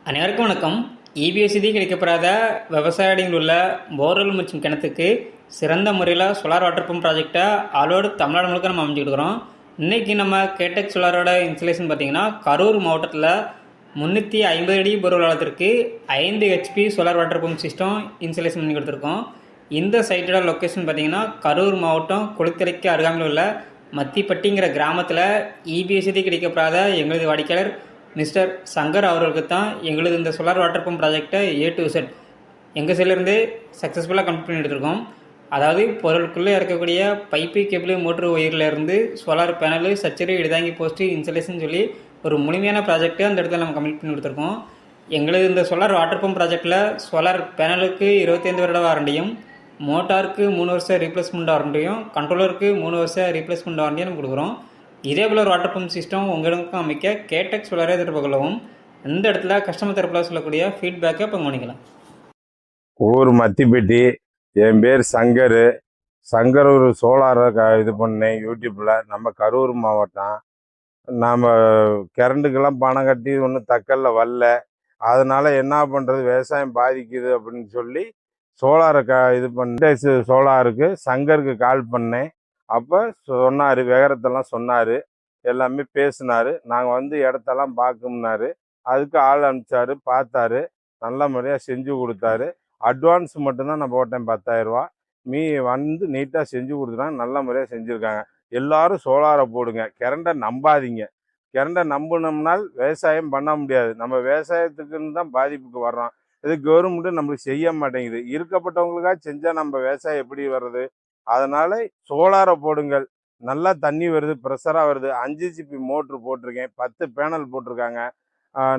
அனைவருக்கும் வணக்கம். இபிஎஸ்சி கிடைக்கப்பெறாத விவசாயிகளில் உள்ள போர்வெல் மற்றும் கிணத்துக்கு சிறந்த முறையில் சோலார் வாட்டர் பம்ப் ப்ராஜெக்டை ஆலோடு தமிழ்நாடு முழுக்க நம்ம அமைச்சுக்கிட்டுருக்கிறோம். இன்றைக்கி நம்ம கேடெக் சோலாரோட இன்ஸ்டலேஷன் பார்த்திங்கன்னா கரூர் மாவட்டத்தில் 350 அடி போர்வெல் ஆழத்திற்கு 5 HP solar water pump system installation பண்ணி கொடுத்துருக்கோம். இந்த சைட்டோட லொக்கேஷன் பார்த்திங்கன்னா கரூர் மாவட்டம் குளித்தலைக்கு அருகாமையில் உள்ள மத்திப்பட்டிங்கிற கிராமத்தில் இபிஎஸ்சி கிடைக்கப்பெறாத எங்களது வாடிக்கையாளர் மிஸ்டர் சங்கர் அவர்களுக்கு தான் எங்களது இந்த சோலார் வாட்டர் பம்ப் ப்ராஜெக்டை A to Z எங்கள் சைட்லேருந்து சக்ஸஸ்ஃபுல்லாக கம்ப்ளீட் பண்ணி எடுத்துருக்கோம். அதாவது பொருளுக்குள்ளே இருக்கக்கூடிய பைப்பு கேபிள் மோட்ரு ஒயர்லேருந்து சோலார் பேனலு சச்சரி இடுதாங்கி போஸ்ட்டு இன்ஸ்டலேஷன் சொல்லி ஒரு முழுமையான ப்ராஜெக்டை அந்த இடத்துல நம்ம கம்ப்ளீட் பண்ணி கொடுத்துருக்கோம். எங்களது இந்த சோலார் வாட்டர் பம்ப் ப்ராஜெக்டில் சோலார் பேனலுக்கு 25 வருட வாரண்டியும், மோட்டாருக்கு 3 வருஷம் ரீப்ளேஸ்மெண்ட் வாரண்டியும், கண்ட்ரோலருக்கு 3 வருஷம் ரீப்ளேஸ்மெண்ட் வாரண்டியும் நம்ம கொடுக்குறோம். இதே போல் ஒரு வாட்டர் பம்ப் சிஸ்டம் உங்களுக்கும் அமைக்க கேடெக் சோலாரை எதிர்ப்பு கொள்ளவும். இந்த இடத்துல கஸ்டமர் தரப்பில் சொல்லக்கூடிய ஃபீட்பேக்கை இப்போ கவனிக்கலாம். ஊர் மத்திப்பட்டி. என் பேர் சங்கர். சங்கர் ஒரு சோலாரை இது பண்ணேன் யூடியூப்பில். நம்ம கரூர் மாவட்டம். நாம் கரண்ட்டுக்கெல்லாம் பணம் கட்டி ஒன்றும் தக்கல்ல வரல. அதனால் என்ன பண்ணுறது, விவசாயம் பாதிக்குது அப்படின்னு சொல்லி சோலாரை இது பண்ணிட்டு சோலாருக்கு சங்கருக்கு கால் பண்ணேன். அப்போ சொன்னார், விவரத்தெல்லாம் சொன்னார், எல்லாமே பேசினார். நாங்கள் வந்து இடத்தெல்லாம் பார்க்கணும்னாரு. அதுக்கு ஆள் அனுப்பிச்சாரு, பார்த்தாரு, நல்ல முறையாக செஞ்சு கொடுத்தாரு. அட்வான்ஸ் மட்டும்தான் நான் போட்டேன் 10,000 ரூபா. வந்து நீட்டாக செஞ்சு கொடுத்துட்டாங்க, நல்ல முறையாக செஞ்சுருக்காங்க. எல்லாரும் சோலாரை போடுங்க, கரண்ட்டை நம்பாதீங்க. கரண்ட்டை நம்பினோம்னால் விவசாயம் பண்ண முடியாது. நம்ம விவசாயத்துக்குன்னு தான் பாதிப்புக்கு வர்றோம். இது கவர்மெண்ட்டு நம்மளுக்கு செய்ய மாட்டேங்குது. இருக்கப்பட்டவங்களுக்காக செஞ்சால் நம்ம விவசாயம் எப்படி வர்றது? அதனால் சோலாரை போடுங்கள். நல்லா தண்ணி வருது, ப்ரெஷராக வருது. 5 ஜிபி மோட்ரு போட்டிருக்கேன், 10 பேனல் போட்டிருக்காங்க.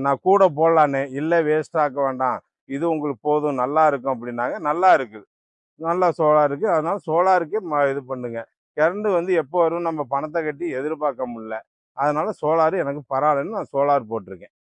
நான் கூட போடலான்னு இல்லை, வேஸ்ட்டாக்க வேண்டாம், இது உங்களுக்கு போதும், நல்லா இருக்கும் அப்படின்னாங்க. நல்லா இருக்குது, நல்லா சோலார் இருக்குது. அதனால் சோலாருக்கே இது பண்ணுங்க. கரண்ட்டு வந்து எப்போ வரும், நம்ம பணத்தை கட்டி எதிர்பார்க்க முடியல. அதனால் சோலார் எனக்கு பரவாயில்லன்னு நான் சோலார் போட்டிருக்கேன்.